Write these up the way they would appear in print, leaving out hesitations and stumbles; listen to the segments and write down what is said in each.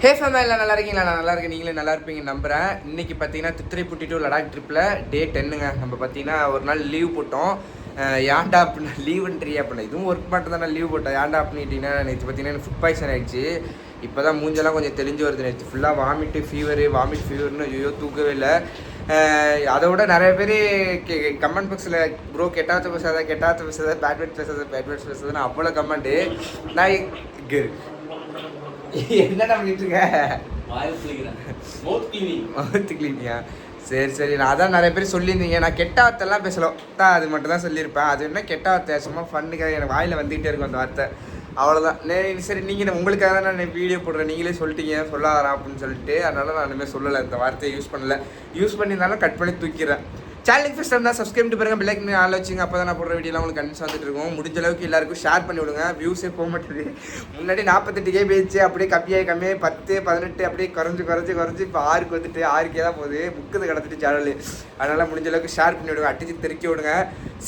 ஹே family எல்லாம் நல்லா இருக்கீங்களா? நான் நல்லா இருக்கேன், நீங்களே நல்லா இருப்பீங்க நம்புகிறேன். இன்றைக்கி பார்த்தீங்கன்னா தித்திரைப்பூட்டி டு லடாக் ட்ரிப்பில் டே 10ங்க. நம்ம பார்த்தீங்கன்னா ஒரு நாள் லீவ் போட்டோம். ஏன்டா அப்படின்னா லீவுன்றியா அப்படின்னா இதுவும் ஒர்க் மட்டும் தான் நான் லீவ் போட்டேன். ஏன்டா அப்படின்ட்டிங்கன்னா நேற்று பார்த்தீங்கன்னா எனக்கு ஃபுட் பாய்சன் ஆகிடுச்சு. இப்போ தான் மூஞ்செல்லாம் கொஞ்சம் தெளிஞ்சு வருது. நேற்று ஃபுல்லாக வாமிட் ஃபீவர்னு ஐயோ தூக்கவே இல்லை. அதை விட நிறைய பேர் கமெண்ட் பாக்ஸில் ப்ரோ கெட்டாத்த பேசாத பேட் வேர்ட்ஸ் பேசாதுன்னு அவ்வளோ கமெண்ட்டு. நான் என்னடா பண்ணிட்டு இருக்க? மவுத் கிளீனியா? சரி நான் அதான் நிறைய பேர் சொல்லியிருந்தீங்க. நான் கெட்ட வார்த்தைலாம் பேசலாம் அது மட்டும் தான் சொல்லியிருப்பேன். அது என்ன கெட்ட வார்த்தை சும்மா ஃபன்னுக்காக எனக்கு வாயில் வந்துகிட்டே இருக்கும் அந்த வார்த்தை, அவ்வளோதான். சரி நீங்கள் உங்களுக்காக தான் நான் வீடியோ போடுறேன், நீங்களே சொல்லிட்டீங்க சொல்லாதரா அப்படின்னு சொல்லிட்டு, அதனால் நான் இனிமேல் சொல்லலை, இந்த வார்த்தையை யூஸ் பண்ணியிருந்தாலும் கட் பண்ணி தூக்கிறேன். சேனலுக்கு ஃபஸ்ட் டைம் தான் சப்ஸ்கிரைப் பண்ணி பாருங்க, பெல் ஐக்கன் ஆல் வச்சுங்க. அப்போ தான் நான் போடுற வீடியோலாம் உங்களுக்கு கண்டிப்பாக வந்துட்டு இருக்கும். முடிஞ்ச அளவுக்கு எல்லாருக்கும் ஷேர் பண்ணி விடுங்க. வியூஸே போக மாட்டேது. முன்னாடி 48K போயிடுச்சு, அப்படியே கம்மியாக 10, 18 அப்படியே குறைஞ்சி இப்போ 6க்கு வந்துட்டு 6K தான் போகுது. முக்குது கிடச்சிட்டு சேனல். அதனால் முடிஞ்ச அளவுக்கு ஷேர் பண்ணி விடுங்க, அடிச்சு தெருக்கி விடுங்க.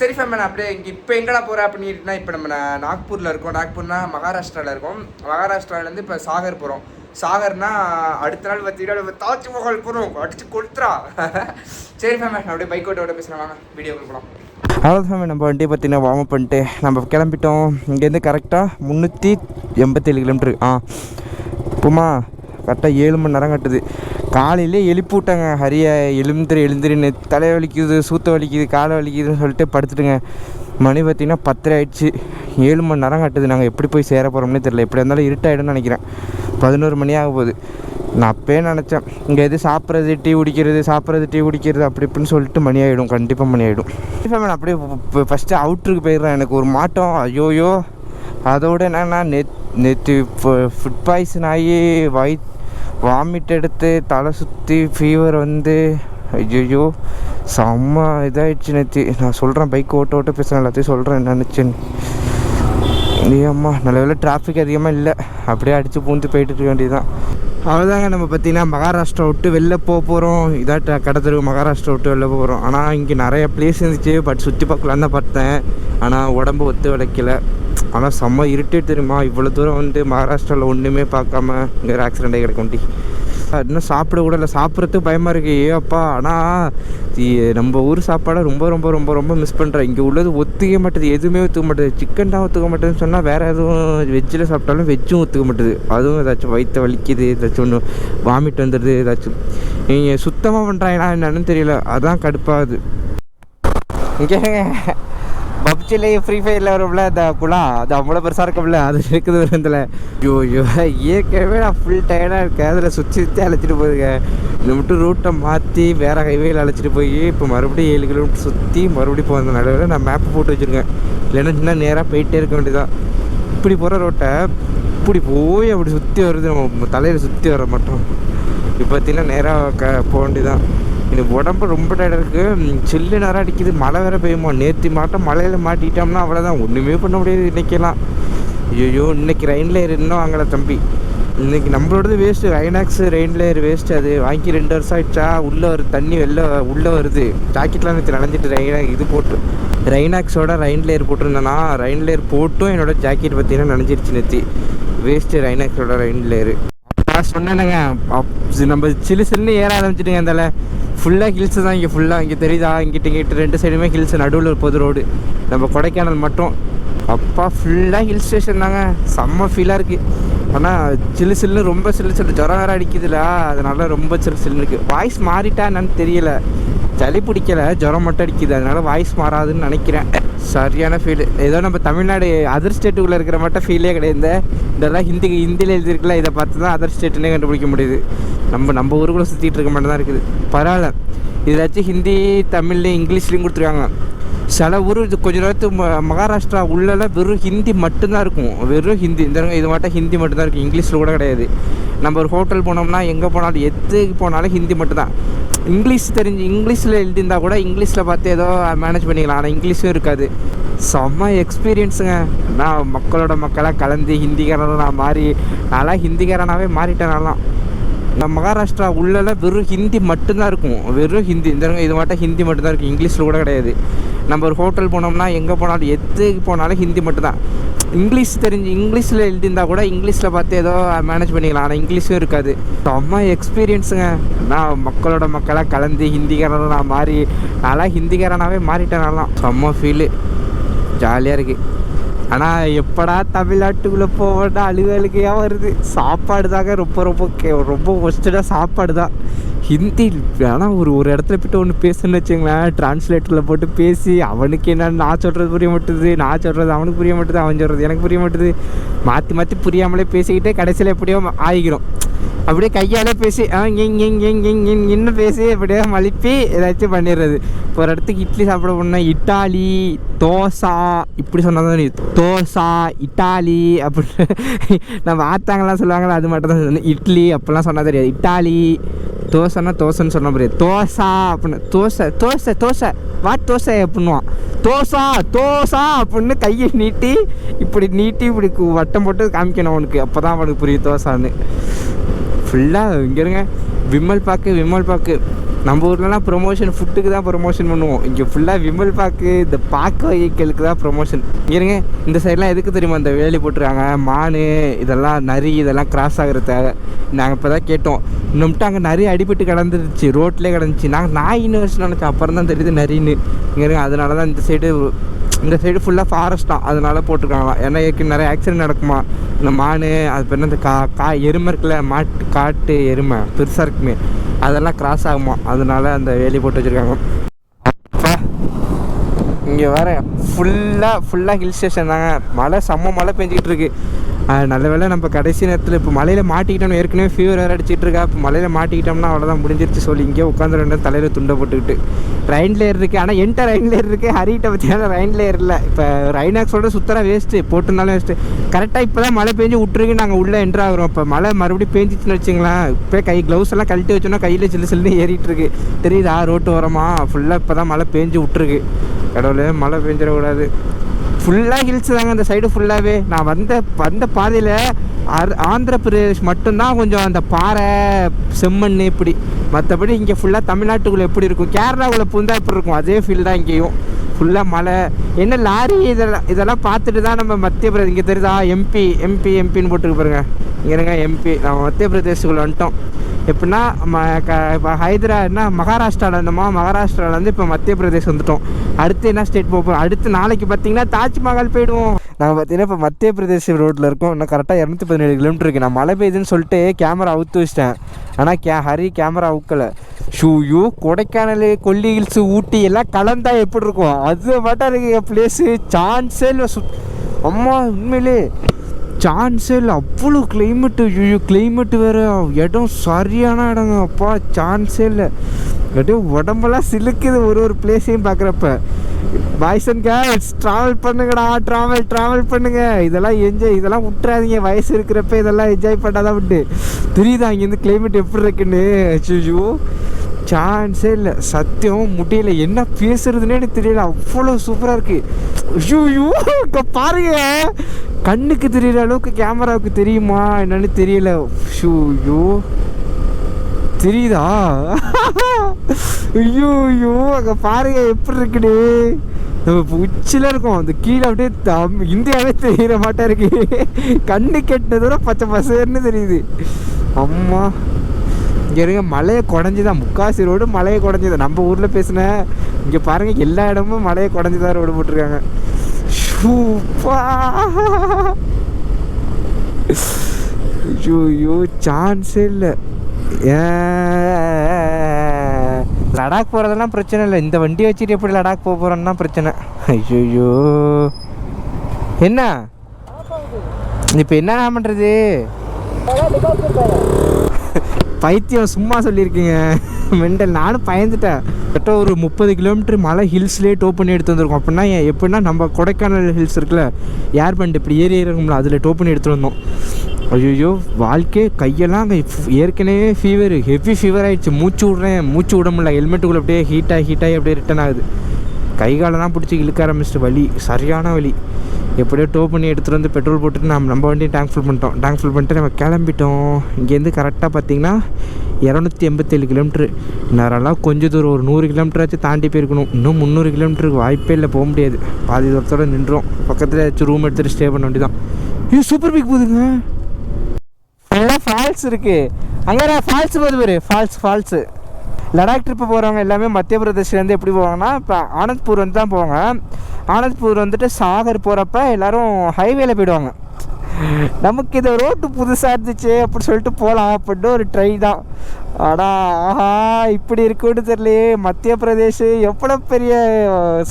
சரி ஃபேம், நான் அப்படியே இப்போ எங்கடா போகிறேன் அப்படின்னா, இப்போ நம்ம நாக்பூரில் இருக்கோம். நாக்பூர்னா மகாராஷ்டிராவில் இருக்கோம். மகாராஷ்டிராவிலேருந்து இப்போ சாகர் போகிறோம். சாகர்னா அடுத்த நாள் பார்த்தீங்கன்னா தாஜ்மஹால் போகிறோம், அடிச்சு கொடுத்துறா. சரி ஃபேம், அப்படியே பைக் ஓட்ட பேசுகிறேன், வாங்க வீடியோக்கு போகலாம். அவ்வளோ ஃபேம், நம்ம வண்டி பார்த்தீங்கன்னா வார்ம் அப் பண்ணிட்டு நம்ம கிளம்பிட்டோம். இங்கேருந்து கரெக்டாக 387 கிலோமீட்ரு. இப்போமா கரெக்டாக 7 மணி நேரம் கட்டுது. காலையிலே எழுப்பி விட்டாங்க, ஹரியா எழுந்திரின்னு, தலை வலிக்குது, சூத்த வலிக்குது, காலை வலிக்குதுன்னு சொல்லிட்டு படுத்துட்டுங்க. மணி பார்த்திங்கன்னா 10 ஆகிடுச்சு. 7 மணி நேரம் கட்டுது. நாங்கள் எப்படி போய் சேர போகிறோம்னே தெரியல. எப்படி இருந்தாலும் இருட்டாயிடும்னு நினைக்கிறேன். 11 மணி ஆக போகுது. நான் அப்பயே நினச்சேன், இங்கே எது சாப்பிட்றது டீ குடிக்கிறது அப்படி இப்படின்னு சொல்லிட்டு மணி ஆகிடும், கண்டிப்பாக மணி ஆகிடும். நான் அப்படியே இப்போ ஃபஸ்ட்டு அவுட்ருக்கு போயிடுறேன். எனக்கு ஒரு மாட்டம், ஐயோயோ. அதோடு என்னென்னா நேற்று ஃபுட் பாய்சன் ஆகி வாமிட் எடுத்து தலை சுற்றி ஃபீவர் வந்து ஐயோ செம்ம இதாகிடுச்சு நேற்று. நான் சொல்கிறேன், பைக் ஓட்ட பேசுகிறேன், எல்லாத்தையும் சொல்கிறேன் நினச்சேன். அம்மா நல்ல வேலை டிராஃபிக் அதிகமாக இல்லை, அப்படியே அடித்து பூந்து போயிட்டு இருக்க வேண்டியதுதான். அவ்வளோதாங்க. நம்ம பார்த்திங்கன்னா மகாராஷ்டிரா விட்டு வெளில போகிறோம். இதாட்ட கடத்தருக்கு மகாராஷ்டிரா விட்டு வெளில போகிறோம். ஆனால் இங்கே நிறைய பிளேஸ் இருந்துச்சு, பட் சுற்றி பார்க்கலான்னு தான் பார்த்தேன். ஆனால் உடம்பு ஒத்து வளைக்கலை. ஆனால் செம்ம இருட்டே தெரியுமா, இவ்வளோ தூரம் வந்து மகாராஷ்டிராவில் ஒன்றுமே பார்க்காம இங்கே ஒரு ஆக்சிடென்ட் ஆகி கிடக்க வண்டி. இன்னும் சாப்பிட கூட இல்லை, சாப்பிட்றதுக்கு பயமாக இருக்குது. அப்பா, ஆனால் நம்ம ஊர் சாப்பாடை ரொம்ப ரொம்ப ரொம்ப ரொம்ப மிஸ் பண்ணுறேன். இங்கே உள்ளது ஒத்துக்க மாட்டேது, எதுவுமே ஒத்துக்க மாட்டேது. சிக்கன் தான் ஒத்துக்க மாட்டேதுன்னு சொன்னால் வேறு எதுவும் வெஜ்ஜில் சாப்பிட்டாலும் வெஜ்ஜும் ஒத்துக்க மாட்டேது. அதுவும் ஏதாச்சும் வயிற்று வலிக்குது, ஏதாச்சும் ஒன்று வாமிட் வந்துடுது, ஏதாச்சும் நீங்கள் சுத்தமாக பண்ணுறாங்களா என்னன்னு தெரியல, அதான் கடுப்பாகுது. இங்கே பப்ஜியில் ஃப்ரீ ஃபயரில் வரும்ல அந்த குழா, அது அவ்வளோ பெருசாக இருக்கும்ல, அது இருக்குது ஒரு இதில். ஐயோ ஏற்கனவே நான் ஃபுல் டயர்டாக இருக்கேன். அதில் சுற்றி அழைச்சிட்டு போகுதுங்க. இந்த மட்டும் ரூட்டை மாற்றி வேறு ஹைவேயில் அழைச்சிட்டு போய் இப்போ மறுபடியும் 7 கிலோமீட்டர் சுற்றி மறுபடியும் போகிற நடுவில் நான் மேப்பு போட்டு வச்சுருக்கேன். இல்லைன்னா இன்னும் நேராக போயிட்டே இருக்க வேண்டியதான். இப்படி போகிற ரோட்டை இப்படி போய் அப்படி சுற்றி வருது, நம்ம தலையில் சுற்றி வர மாட்டோம். இப்போ பார்த்தீங்கன்னா நேராக போக வேண்டியதான். எனக்கு உடம்பு ரொம்ப டயர்டாக இருக்குது. சில்லு நேரம் அடிக்குது, மழை வேறு பெய்யுமா. நேற்று மாட்டம் மழையில் மாட்டிட்டோம்னா அவ்வளோதான், ஒன்றுமே பண்ண முடியாது இன்றைக்கெல்லாம். ஐயோ, இன்றைக்கி ரெயின் லேயர் இன்னும் வாங்கலை தம்பி. இன்றைக்கி நம்மளோடது waste, Inox rain layer waste. அது வாங்கி 2 வருஷம் ஆகிடுச்சா. உள்ளே வருது தண்ணி, உள்ளே வருது. ஜாக்கெட்லாம் நேற்று நனைஞ்சிட்டு இது போட்டு ரைனாக்ஸோட ரெயின் லேயர் போட்டிருந்தேன்னா, ரெயின் லேயர் போட்டும் என்னோடய ஜாக்கெட் பார்த்தீங்கன்னா நனைஞ்சிருச்சு நேற்று. வேஸ்ட்டு ரைனாக்ஸோட ரெயின் லேயரு. நான் சொன்னேனுங்க, நம்ம சில்லுன்னு ஏற ஆரம்பிச்சிட்டுங்க. அந்த ஃபுல்லாக ஹில்ஸு தான் இங்கே. ஃபுல்லாக இங்கே தெரியுதா, இங்கிட்ட 2 சைடுமே ஹில்ஸு, நடுவில் ஒரு பொது ரோடு. நம்ம கொடைக்கானல் மட்டும் அப்பா ஃபுல்லாக ஹில் ஸ்டேஷன் தாங்க. செம்ம ஃபீலாக இருக்குது. ஆனால் சில்லுன்னு ரொம்ப சில்லு ஜுரம் வேறு அடிக்குதுல்ல, அதனால ரொம்ப சில்லுன்னு இருக்குது. வாய்ஸ் மாறிட்டா என்னன்னு தெரியல, சளி பிடிக்கலை, ஜுரம் மட்டும் அடிக்குது. அதனால் வாய்ஸ் மாறாதுன்னு நினைக்கிறேன். சரியான ஃபீலு. ஏதோ நம்ம தமிழ்நாடு அதர் ஸ்டேட்டுக்குள்ளே இருக்கிற மட்டும் ஃபீலே கிடையாது. இதெல்லாம் ஹிந்தியில் எழுதியிருக்குல்ல, இதை பார்த்து தான் அதர் ஸ்டேட்டுன்னே கண்டுபிடிக்க முடியுது. நம்ம ஊருக்குள்ளே சுற்றிட்டு இருக்க மட்டும் தான் இருக்குது. பரவாயில்ல, இதாச்சும் ஹிந்தி தமிழ்லையும் இங்கிலீஷ்லேயும் கொடுத்துருக்காங்க. சில ஊர் கொஞ்ச நேரத்துக்கு மகாராஷ்டிரா உள்ளெல்லாம் வெறும் ஹிந்தி மட்டும்தான் இருக்கும். வெறும் ஹிந்தி, இந்த இது மட்டும் ஹிந்தி மட்டும்தான் இருக்கும், இங்கிலீஷில் கூட கிடையாது. நம்ம ஒரு ஹோட்டல் போனோம்னா எங்கே போனாலும் எதுக்கு போனாலும் ஹிந்தி மட்டும்தான். இங்கிலீஷில் எழுதியிருந்தால் கூட இங்கிலீஷில் பார்த்து ஏதோ மேனேஜ் பண்ணிக்கலாம். ஆனால் இங்கிலீஷும் இருக்காது. செம்ம எக்ஸ்பீரியன்ஸுங்க. நான் மக்களாக கலந்து ஹிந்திக்காரனாக நான் மாறி, நான்லாம் ஹிந்திக்காரனாகவே மாறிட்டேன். நான்லாம் நம்ம மகாராஷ்டிரா உள்ளெல்லாம் வெறும் ஹிந்தி மட்டும்தான் இருக்கும். வெறும் ஹிந்தி, இந்த இது மட்டும் ஹிந்தி மட்டும்தான் இருக்கும், இங்கிலீஷில் கூட கிடையாது. நம்ம ஒரு ஹோட்டல் போனோம்னா எங்கே போனாலும் எதுக்கு போனாலும் ஹிந்தி மட்டும்தான். இங்கிலீஷ் தெரிஞ்சு இங்கிலீஷில் எழுதியிருந்தால் கூட இங்கிலீஷில் பார்த்து ஏதோ மேனேஜ் பண்ணிக்கலாம். ஆனால் இங்கிலீஷும் இருக்காது. செம்ம எக்ஸ்பீரியன்ஸுங்க. நான் மக்களோட மக்களாக கலந்து ஹிந்திக்காரன் நான் மாறி நான்லாம் ஹிந்திக்காரனாகவே மாறிட்டேன். நான்லாம் செம்ம ஃபீலு, ஜாலியாக இருக்குது. ஆனால் எப்படா தமிழ்நாட்டுக்குள்ளே போவோம்னா அழுகையாக வருது. சாப்பாடு தாங்க ரொம்ப ரொம்ப ரொம்ப ஒஸ்டடாக சாப்பாடு தான். ஹிந்தி ஆனால் ஒரு இடத்துல போய்ட்டு ஒன்று பேசுன்னு வச்சுங்களேன், டிரான்ஸ்லேட்டரில் போட்டு பேசி அவனுக்கு என்னென்னு நான் சொல்கிறது புரிய மாட்டுது, நான் சொல்கிறது அவனுக்கு புரிய மாட்டுது, அவன் சொல்கிறது எனக்கு புரிய மாட்டுது, மாற்றி மாற்றி புரியாமலே பேசிக்கிட்டே கடைசியில் எப்படியோ ஆகிக்கிறோம். அப்படியே கையாலே பேசி இன்னும் பேசி அப்படியே மலிப்பி ஏதாச்சும் பண்ணிடுறது. இப்போ ஒரு இடத்துக்கு இட்லி சாப்பிட போனால் இட்டாலி தோசா இப்படி சொன்னால் தான் தோசா இட்டாலி அப்படின்னு நம்ம ஆத்தாங்கலாம் சொல்லுவாங்களா, அது மட்டும் தான் சொன்னேன். இட்லி அப்படிலாம் சொன்னால் தெரியாது. இட்டாலி தோசைன்னா தோசைன்னு சொன்ன முடியாது. தோசா அப்படின்னு தோசை தோசை தோசை வாட் தோசை அப்படின்னுவான். தோசா தோசா அப்படின்னு கையை நீட்டி இப்படி வட்டம் போட்டு காமிக்கணும் அவனுக்கு. அப்போ தான் அவனுக்கு புரியும் தோசான்னு. ஃபுல்லாக இங்கே இருங்க விமல் பாக்கு. நம்ம ஊர்லலாம் ப்ரொமோஷன் ஃபுட்டுக்கு தான் ப்ரொமோஷன் பண்ணுவோம். இங்கே ஃபுல்லாக விமல் பாக்கு இந்த பாக்கு வகைகளுக்கு தான் ப்ரொமோஷன். இருங்க இந்த சைட்லாம் எதுக்கு தெரியுமா இந்த வேலி போட்டுருக்காங்க? மான் இதெல்லாம் நரி இதெல்லாம் கிராஸ் ஆகிறதுக்காக. நாங்கள் இப்போ தான் கேட்டோம். இன்னும்ட்டு அங்கே நிறைய அடிபட்டு கிடந்துருச்சு, ரோட்லேயே கிடந்துச்சு. நாங்கள் நாயின்னு வருஷம் நினச்சோம், அப்புறம் தான் தெரியுது நரின்னு. இங்கே இருங்க அதனால தான் இந்த சைடு ஃபுல்லாக ஃபாரஸ்ட் தான், அதனால போட்டிருக்காங்களாம். ஏன்னா நிறைய ஆக்சிடென்ட் நடக்குமா. இந்த மான் அது பேர் இந்த எருமை இருக்குல்ல, காட்டு எருமை பெருசாக இருக்குமே, அதெல்லாம் கிராஸ் ஆகுமா, அதனால அந்த வேலி போட்டு வச்சுருக்காங்க. அப்பா இங்கே வேறு ஃபுல்லாக ஹில் ஸ்டேஷன் தாங்க. மழை செம்ம மழை பெஞ்சிக்கிட்டு இருக்கு. நல்ல வேளை நம்ம கடைசி நேரத்தில் இப்போ மலையில் மாட்டிக்கிட்டோம். ஏற்கனவே ஃபீவர் வேறு அடிச்சிட்டு இருக்கா. இப்போ மலையில் மாட்டிக்கிட்டோம்னா அவ்வளோதான் முடிஞ்சிருச்சு சொல்லி இங்கே உட்காந்து 2 தலையில் துண்டை போட்டுக்கிட்டு ரைன் லேயர் இருக்குது. ஆனால் என்கிட்ட ரைன் லேயர் இருக்குது, ஹரிகிட்ட பற்றியான ரைன் லேயர் இல்லை. இப்போ ரைனாக்ஸோட சுத்தராக வேஸ்ட்டு, போட்டுருந்தாலும் வேஸ்ட்டு. கரெக்டாக இப்போ தான் மழை பெஞ்சு விட்டுருக்கு, நாங்கள் உள்ளே என்ட்ரு ஆகிறோம். இப்போ மழை மறுபடியும் பேஞ்சிச்சுன்னு வச்சுங்களேன், இப்போ க்ளவுஸ் எல்லாம் கழட்டி வச்சோன்னா கையில் சில்லுன்னு ஏறிட்டு இருக்கு. தெரியுதா ரோட்டு ஓரமா ஃபுல்லாக இப்போ தான் மழை பேஞ்சு விட்டுருக்கு. கடவுளே மழை பெஞ்சிடக்கூடாது. ஃபுல்லாக ஹில்ஸ் தாங்க அந்த சைடு ஃபுல்லாகவே. நான் வந்த பாதையில் ஆந்திர பிரதேஷ் மட்டும்தான் கொஞ்சம் அந்த பாறை செம்மண் இப்படி. மற்றபடி இங்கே ஃபுல்லாக தமிழ்நாட்டுக்குள்ளே எப்படி இருக்கும், கேரளாவுக்குள்ளே புந்தா எப்படி இருக்கும் அதே ஃபீல் தான் இங்கேயும். ஃபுல்லாக மழை என்ன லாரி இதெல்லாம் பார்த்துட்டு தான் நம்ம மத்திய பிரதேஷ். இங்கே தெரியுதா எம்பின்னு போட்டுருக்கு பாருங்க. இங்கே எம்பி நம்ம மத்திய பிரதேசத்துக்குள்ளே வந்துட்டோம். எப்படின்னா இப்போ மகாராஷ்டிராவில் இருந்தோமா, மகாராஷ்டிராவிலேருந்து இப்போ மத்திய பிரதேஷ் வந்துட்டோம். அடுத்து என்ன ஸ்டேட் போவோம்? அடுத்து நாளைக்கு பார்த்தீங்கன்னா தாஜ்மஹால் போயிடுவோம். நாங்கள் பார்த்தீங்கன்னா இப்போ மத்திய பிரதேஷ் ரோட்டில் இருக்கோம். இன்னும் கரெக்டாக 217 கிலோமீட்டர் இருக்குது. நான் மழை பெய்யுதுன்னு சொல்லிட்டு கேமரா அவுத்து வச்சிட்டேன். ஆனால் ஹரி கேமரா அவுக்கலை. ஷூயோ கொடைக்கானல், கொல்லி ஹில்ஸு, ஊட்டி எல்லாம் கலந்தா எப்படி இருக்கும் அது மட்டும் இருக்கு பிளேஸு. சான்ஸே இல்லை. அம்மா உண்மையிலே சான்ஸே இல்லை. அவ்வளோ கிளைமேட்டு வேறு. இடம் சரியான இடங்க. அப்பா சான்ஸே இல்லை. அப்படியே உடம்பெல்லாம் சிலுக்குது ஒரு பிளேஸையும் பார்க்குறப்ப. பாய்ஸ் அண்ட் கேர்ள்ஸ் ட்ராவல் பண்ணுங்கடா, ட்ராவல் பண்ணுங்க. இதெல்லாம் விட்டுறாதீங்க. வயசு இருக்கிறப்ப இதெல்லாம் என்ஜாய் பண்ணாதான் விட்டு. தெரியுதா இங்கேருந்து கிளைமேட் எப்படி இருக்குன்னு? ஐயோ சான்ஸே இல்லை. சத்தியம் முடியல, என்ன பேசுறதுன்னே எனக்கு தெரியல. அவ்வளோ சூப்பராக இருக்குது. ஐயோ இப்போ பாருங்க, கண்ணுக்கு தெரியற அளவுக்கு கேமராவுக்கு தெரியுமா என்னன்னு தெரியல. ஐயோ தெரியுதா? ஐயோ அங்கே பாருங்க எப்படி இருக்குன்னு. நம்ம உச்சில இருக்கும், அந்த கீழே அப்படியே இந்தியாவே தெரியற மாட்டா இருக்கு. கண்ணு கெட்ட தூரம் பச்சை பசேர்னு தெரியுது. அம்மா இங்கே இருங்க மலையை குடஞ்சிதான், முக்காசி ரோடு மலையை குடஞ்சிதான். நம்ம ஊரில் பேசினேன், இங்கே பாருங்கள் எல்லா இடமும் மலையை குடஞ்சிதான் ரோடு போட்டிருக்காங்க. ஐயோ சான்ஸே இல்லை. லடாக் போகிறதெல்லாம் பிரச்சனை இல்லை. இந்த வண்டி வச்சுட்டு எப்படி லடாக் போக போகிறோன்னா பிரச்சனை. ஐயோ என்ன இப்போ என்ன பண்ணுறது? பைத்தியம் சும்மா சொல்லியிருக்கீங்க மெண்டல். நானும் பயந்துட்டேன். கரெக்டாக ஒரு 30 கிலோமீட்டர் மலை ஹில்ஸ்லேயே டோ பண்ணி எடுத்து வந்திருக்கோம். அப்படின்னா எப்படின்னா நம்ம கொடைக்கானல் ஹில்ஸ் இருக்குல்ல, ஏர் பண்ட் இப்படி இருக்கும்ல, அதில் டோ பண்ணி எடுத்துகிட்டு வந்தோம். ஐயோ வாழ்க்கை கையெல்லாம் அங்கே ஏற்கனவே ஹெவி ஃபீவர் ஆகிடுச்சு. மூச்சு விட முடியல. ஹெல்மெட்டுக்குள்ளே அப்படியே ஹீட்டாகி அப்படியே ரிட்டன் ஆகுது. கை காலெல்லாம் பிடிச்சி இழுக்க ஆரம்பிச்சிட்டு, வலி சரியான வலி. எப்படியோ டோ பண்ணி எடுத்துகிட்டு வந்து பெட்ரோல் போட்டுட்டு நம்ம வண்டியை டேங்க் ஃபில் பண்ணிட்டு நம்ம கிளம்பிட்டோம். இங்கேருந்து கரெக்டாக பார்த்திங்கன்னா 287 கிலோமீட்ரு. நேரம்லாம் கொஞ்சம் தூரம் ஒரு 100 கிலோமீட்டராச்சும் தாண்டி போயிருக்கணும். இன்னும் 300 கிலோமீட்டருக்கு வாய்ப்பே இல்லை, போக முடியாது. பாதி தூரத்தோடு நின்றோம். பக்கத்தில் ஏதாச்சும் ரூம் எடுத்துகிட்டு ஸ்டே பண்ண வேண்டியதான். ஐயோ சூப்பர் பீக் போகுதுங்க. ஃபுல்லாக ஃபால்ஸ் இருக்குது அங்கே. ஃபால்ஸ் போகுது பேர், ஃபால்ஸு. லடாக் ட்ரிப்பு போகிறவங்க எல்லாமே மத்திய பிரதேஷ்லேருந்து எப்படி போவாங்கன்னா, இப்போ ஆனந்த்பூர் வந்து தான் போவாங்க. ஆனந்த்பூர் வந்துட்டு சாகர் போகிறப்ப எல்லோரும் ஹைவேல போயிடுவாங்க. நமக்கு இது ரோட்டு புதுசாக இருந்துச்சு அப்படி சொல்லிட்டு போகலாம் அப்படின்னு ஒரு ட்ரை தான். ஆனால் ஆஹா இப்படி இருக்குன்னு தெரியலையே. மத்திய பிரதேஷ் எவ்வளோ பெரிய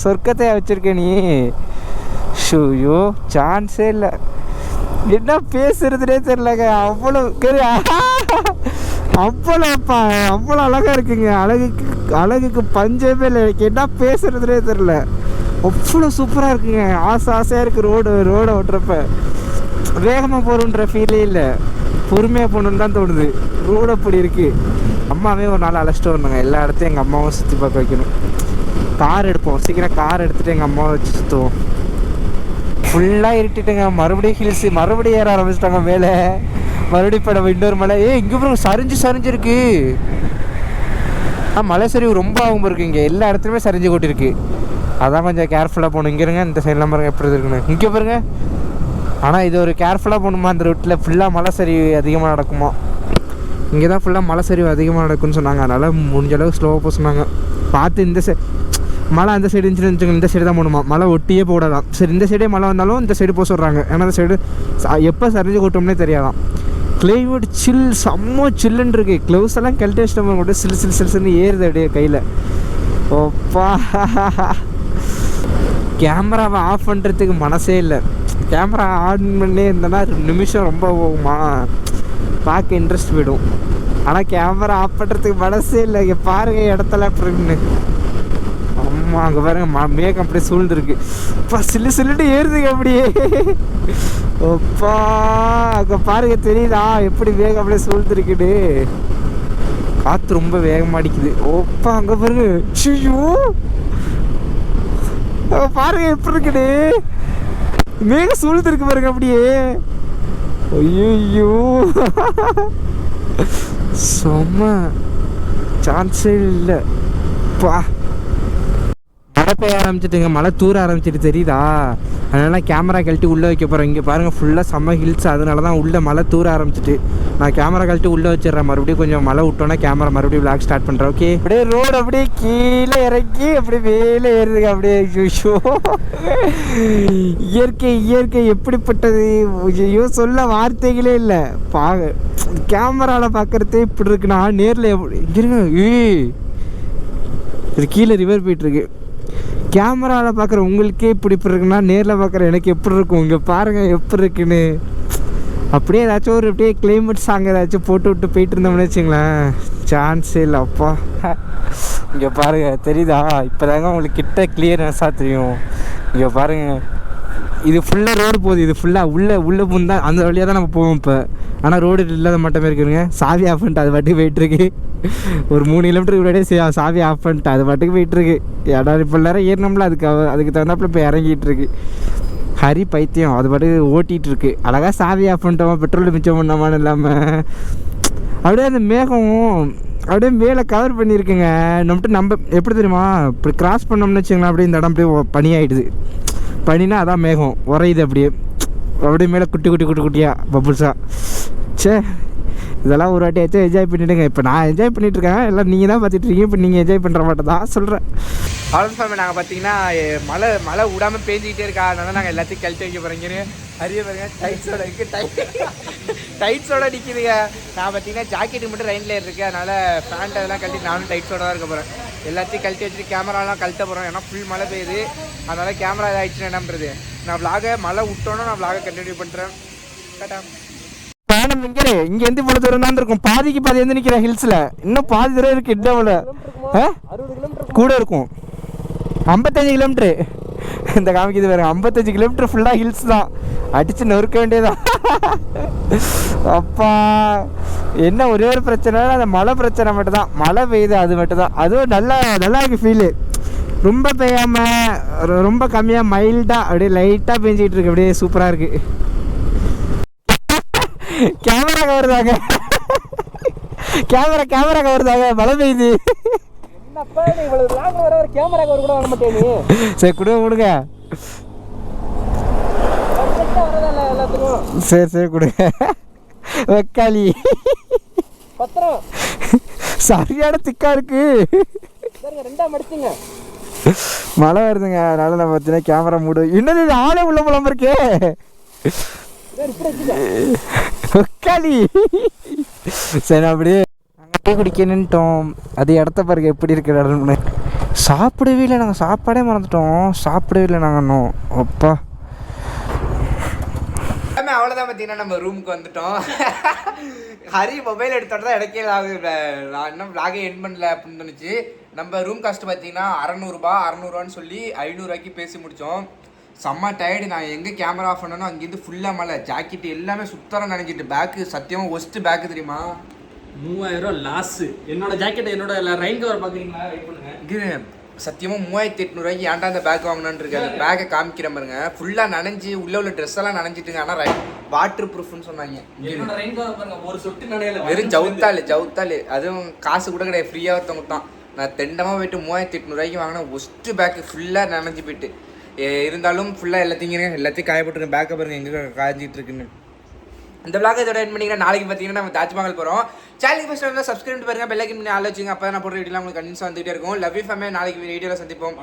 சொர்க்கத்தை வச்சுருக்க நீ. ஷூயோ சான்ஸே இல்லை. என்ன பேசுறதுனே தெரியலங்க. அவ்வளோ அவ்வளோ அழகாக இருக்குங்க. அழகுக்கு பஞ்சமே இல்லை. எனக்கு என்ன பேசுறதுனே தெரில. அவ்வளோ சூப்பராக இருக்குங்க. ஆசையாக இருக்குது. ரோடை ஓட்டுறப்ப வேகமாக போகணுன்ற ஃபீலே இல்லை, பொறுமையாக போகணுன்னு தான் தோணுது. ரோடு அப்படி இருக்குது. அம்மாவே ஒரு நாள் அழைச்சிட்டு வரணுங்க. எல்லா இடத்தையும் எங்கள் அம்மாவும் சுற்றி பார்க்க வைக்கணும். கார் எடுப்போம், சீக்கிரம் கார் எடுத்துகிட்டு எங்கள் அம்மாவை வச்சு சுற்றுவோம். ஃபுல்லாக இருட்டிட்டுங்க. மறுபடியும் ஹில்ஸு, மறுபடியும் ஏற ஆரம்பிச்சிட்டாங்க மேலே. மறுபடியும் இப்போ நம்ம இன்னொரு மலை. இங்கே அப்புறம் சரிஞ்சிருக்கு. மலை சரிவு ரொம்ப ஆகும் இருக்கு. இங்கே எல்லா இடத்துலையுமே சரிஞ்சு கொட்டிருக்கு. அதான் கொஞ்சம் கேர்ஃபுல்லாக போகணும். இங்கே இருங்க, இந்த சைட்லாம் பாருங்க எப்படி இருக்குன்னு. இங்கே பாருங்க. ஆனால் இது ஒரு கேர்ஃபுல்லாக போகணுமா. அந்த ரூட்டில் ஃபுல்லாக மலை சரிவு அதிகமாக நடக்குமா. இங்கே தான் ஃபுல்லாக மலை சரிவு அதிகமாக நடக்கும்னு சொன்னாங்க. அதனால் முடிஞ்ச அளவுக்கு ஸ்லோவாக போக சொன்னாங்க. பார்த்து இந்த மழை அந்த சைடு இருந்துச்சுன்னு இந்த சைடு தான் போகணுமா. மழை ஒட்டியே போடலாம். சரி இந்த சைடே மழை வந்தாலும் இந்த சைடு போக சொல்கிறாங்க. ஏன்னா அந்த சைடு எப்போ சரிஞ்சு கொட்டோம்னே தெரியாதான். கிளைமேட் செம்ம சில்லுன்னு இருக்குது. க்ளவுஸ் எல்லாம் கழட்டி வச்சிட்டோம் கூட சில்லுன்னு ஏறுது அப்படியே கையில். ஓப்பா கேமராவை ஆஃப் பண்ணுறதுக்கு மனசே இல்லை. கேமரா ஆன் பண்ணி இருந்தேன்னா 2 நிமிஷம் ரொம்ப போகுமா, பார்க்க இன்ட்ரெஸ்ட் போயிடும். ஆனால் கேமரா ஆஃப் பண்ணுறதுக்கு மனசே இல்லை. இங்கே பாருங்கள் இடத்துல அப்படின்னு. ஆமாம் அங்கே பாருங்க மேகம் அப்படியே சூழ்ந்துருக்கு. இப்போ சில்லுட்டு ஏறுதுங்க அப்படியே. ஒப்பா அங்கே பாருங்க தெரியுதா எப்படி வேகம் அப்படியே சூழ்ந்துருக்குது. காற்று ரொம்ப வேகமாக அடிக்குது. ஓப்பா அங்கே பாருங்க. ஐயோ பாருங்க எப்படி இருக்குது. மேகம் சூழ்ந்துருக்கு பாருங்க அப்படியே. ஐயோ செம்ம சான்ஸே இல்லை. பா மழை பெய்ய ஆரம்பிச்சிட்டுங்க. மழை தூர ஆரம்பிச்சிட்டு தெரியுதா. அதனால கேமரா கழட்டி உள்ளே வைக்க போகிறேன். இங்கே பாருங்கள் ஃபுல்லாக செம்ம ஹில்ஸ். அதனால தான் உள்ளே மழை தூர ஆரம்பிச்சிட்டு நான் கேமரா கழட்டி உள்ளே வச்சிடுறேன். மறுபடியும் கொஞ்சம் மழை விட்டோன்னா கேமரா மறுபடியும் விளாக் ஸ்டார்ட் பண்ணுறேன். ஓகே அப்படியே ரோடு அப்படியே கீழே இறக்கி அப்படியே மேலே ஏறுதுங்க அப்படியே. ஐயோ இயற்கை எப்படிப்பட்டது. ஐயோ சொல்ல வார்த்தைகளே இல்லை. கேமராவில் பார்க்குறதே இப்படி இருக்குண்ணா. நேரில் இங்கே இருங்க. இது கீழே ரிவர் போயிட்டுருக்கு. கேமராவில் பார்க்குற உங்களுக்கே இப்படி இருக்குன்னா நேரில் பார்க்குற எனக்கு எப்படி இருக்கும். இங்கே பாருங்கள் எப்படி இருக்குன்னு. அப்படியே ஏதாச்சும் ஒரு அப்படியே கிளைமேட் சாங் ஏதாச்சும் போட்டு விட்டு போயிட்டு இருந்தோம்னு வச்சுங்களேன், சான்ஸே இல்லை. அப்பா இங்கே பாருங்கள் தெரியுதா. இப்போ தாங்க உங்களுக்கு கிட்ட கிளியர்னஸாக தெரியும். இங்கே பாருங்கள் இது ஃபுல்லாக ரோடு போகுது. இது ஃபுல்லாக உள்ளே பூந்தா அந்த வழியாக தான் நம்ம போவோம் இப்போ. ஆனால் ரோடு இல்லாத மட்டுமே இருக்குதுங்க. சாவி ஆஃப் பண்ணிட்டு அது பாட்டுக்கு போயிட்டுருக்கு. ஒரு 3 கிலோமீட்டருக்கு முன்னாடியே சாவி ஆஃப் பண்ணிட்டு அது பாட்டுக்கு போயிட்டுருக்கு. இடம் இப்போ நேரம் ஏறினோம்ல அதுக்கு தகுந்தாப்புல இப்போ இறங்கிட்டு இருக்கு. ஹரி பைத்தியம் அது பாட்டுக்கு ஓட்டிகிட்டு இருக்கு. அழகாக சாவி ஆஃப் பண்ணிட்டோமா, பெட்ரோல் மிச்சம் பண்ணாமான்னு இல்லாமல் அப்படியே அந்த மேகம் அப்படியே மேலே கவர் பண்ணியிருக்குங்க. நம்ம எப்படி தெரியுமா, இப்படி கிராஸ் பண்ணோம்னு வச்சுங்களேன் அப்படியே இந்த இடம் அப்படியே பனியாயிடுது. பனினா அதான் மேகம் உரையுது அப்படியே மேலே குட்டியாக பபுள்ஸாக. சே இதெல்லாம் ஒரு வாட்டியாச்சும் என்ஜாய் பண்ணிவிடுங்க. இப்போ நான் என்ஜாய் பண்ணிகிட்ருக்கேன், எல்லாம் நீங்கள் தான் பார்த்துட்ருக்கீங்க. இப்போ நீங்கள் என்ஜாய் பண்ணுற மாட்டேன் தான் சொல்கிறேன். அவ்வளோ நாங்கள் பார்த்தீங்கன்னா மழை விடாமல் பேஞ்சிக்கிட்டே இருக்கா. அதனால நாங்கள் எல்லாத்தையும் கழட்டி வைக்க போகிறீங்க. அறிய பாருங்க டைட்ஸோட இருக்குது. டைட்ஸோட நிற்கிதுங்க. நான் பார்த்தீங்கன்னா ஜாக்கெட்டு மட்டும் ரெயின்ல இருக்குது. அதனால் பேண்ட் அதெல்லாம் கழட்டி நானும் டைட்ஸோட தான் இருக்க போகிறேன். எல்லாத்தையும் கழட்டி வச்சுட்டு கேமராலாம் கழட்ட போகிறோம். ஏன்னா ஃபுல் மழை பெய்யுது. அதனால் கேமரா இதாகிடுச்சுன்னா என்ன பண்ணுறது. நான் விளாகை மழை விட்டோன்னா நான் விளாகை கண்டினியூ பண்ணுறேன். கரெக்டா பயணம் இங்கேருந்து இவ்வளோ தூரம் தான் இருக்கும். பாதிக்கு பாதி வந்து நிற்கிறேன் ஹில்ஸில். இன்னும் பாதி தூரம் இருக்குது. இவ்வளோ 60 கிலோமீட்டர் கூட இருக்கும். 55 கிலோமீட்ரு இந்த காமிக்குது வேறு. 55 கிலோமீட்டர் ஃபுல்லாக ஹில்ஸ் தான். அடித்து நொறுக்க வேண்டியதான். அப்பா என்ன ஒரே ஒரு பிரச்சனை, அந்த மழை பிரச்சனை மட்டும்தான். மழை பெய்யுது அது மட்டும்தான். அதுவும் நல்லா இருக்குது ஃபீலு. ரொம்ப பெய்யாமல் ரொம்ப கம்மியாக மைல்டாக அப்படியே லைட்டாக பெஞ்சிக்கிட்டு இருக்கு. அப்படியே சூப்பராக இருக்குது. கேமரா கவருதாங்க. கேமரா கவர்தாங்க, மழை பெய்யுது. என்னப்பா நீ இவ்வளவு லாங் வர கேமரா கவர் கூட வாங்க மாட்டே நீ. சரி கொடுங்க. வரதல்ல எல்லாத்துக்கும். சரி கொடுங்க. வெக்காளி பத்திரம் சரியான திக்கா இருக்கு. சரிங்க, 2ஆ மடிச்சுங்க. மழை வருதுங்க, அதனால நம்ம பார்த்தீங்கன்னா கேமரா மூடு. இன்னும் இது ஆளே உள்ள போலாம இருக்கே. வெக்காளி சரி அப்படியே டீ குடிக்க நின்ட்டோம். அது இடத்த பாருங்க எப்படி இருக்கிற இடம்னு. சாப்பிடவே இல்லை, நாங்கள் சாப்பாடே மறந்துட்டோம். சாப்பிடவே இல்லை நாங்கள் இன்னும். அப்பா அவ்வளோதான். பார்த்தீங்கன்னா நம்ம ரூமுக்கு வந்துட்டோம். ஹரி மொபைல் எடுத்தோட தான் எனக்கே நான் இன்னும் விளாகே என் பண்ணல அப்படின்னு தோணுச்சு. நம்ம ரூம் காஸ்ட் பார்த்தீங்கன்னா 600 சொல்லி 500 பேசி முடித்தோம். செம்ம டயர்டு. நான் எங்கே கேமரா ஆஃப் பண்ணணும் அங்கேருந்து ஃபுல்லாக மழை, ஜாக்கெட் எல்லாமே சுத்தரம் நினைச்சிட்டு. பேக்கு சத்தியமாக ஒஸ்ட்டு பேக்கு தெரியுமா? 3000 லாஸ். என்னோட ஜாக்கெட் என்னோட ரெயின் கவர் பார்க்குறீங்களா? வெயிட் பண்ணுங்க. சத்தியமாக 3800 ஏன்டா அந்த பேக் வாங்கினான்னு இருக்கு. அந்த பேக்கை காமிக்கிற பாருங்க, ஃபுல்லாக நனைஞ்சு உள்ள ட்ரெஸ் எல்லாம் நனைஞ்சிட்டுங்க. ஆனால் வாட்டர் ப்ரூஃப்னு சொன்னாங்க. ரெயின் கவர் பாருங்க, ஒரு சொட்டு நனையல. வெறும் ஜவுத்தாள், அதுவும் காசு கூட கிடையாது, ஃப்ரீயாக ஒருத்தவங்க தான். நான் தெண்டமாக போயிட்டு 3800 வாங்கினேன். ஒஸ்ட்டு பேக்கு ஃபுல்லாக நனைஞ்சு போயிட்டு. இருந்தாலும் ஃபுல்லாக எல்லாத்தையும் காயப்பட்டுருக்கேன். பேக்கை பாருங்க எங்கே காய்ஞ்சிட்டு இருக்குன்னு. இந்த விளாக் இதோட என் பண்ணிங்கன்னா நாளைக்கு பார்த்தீங்கன்னா நம்ம தாஜ்மஹால் போகிறோம். சேனலுக்கு ஃபஸ்ட் வந்து சப்ஸ்கிரைப் பாருங்க, பெல் ஐக்கன் பண்ணி ஆள் வச்சுங்க. அப்போ தான் நான் போடுற வீடியோலாம் உங்களுக்கு கண்டிப்பாக வந்துகிட்டே இருக்கும். Love you family. நாளைக்கு வீடியோவில் சந்திப்போம்.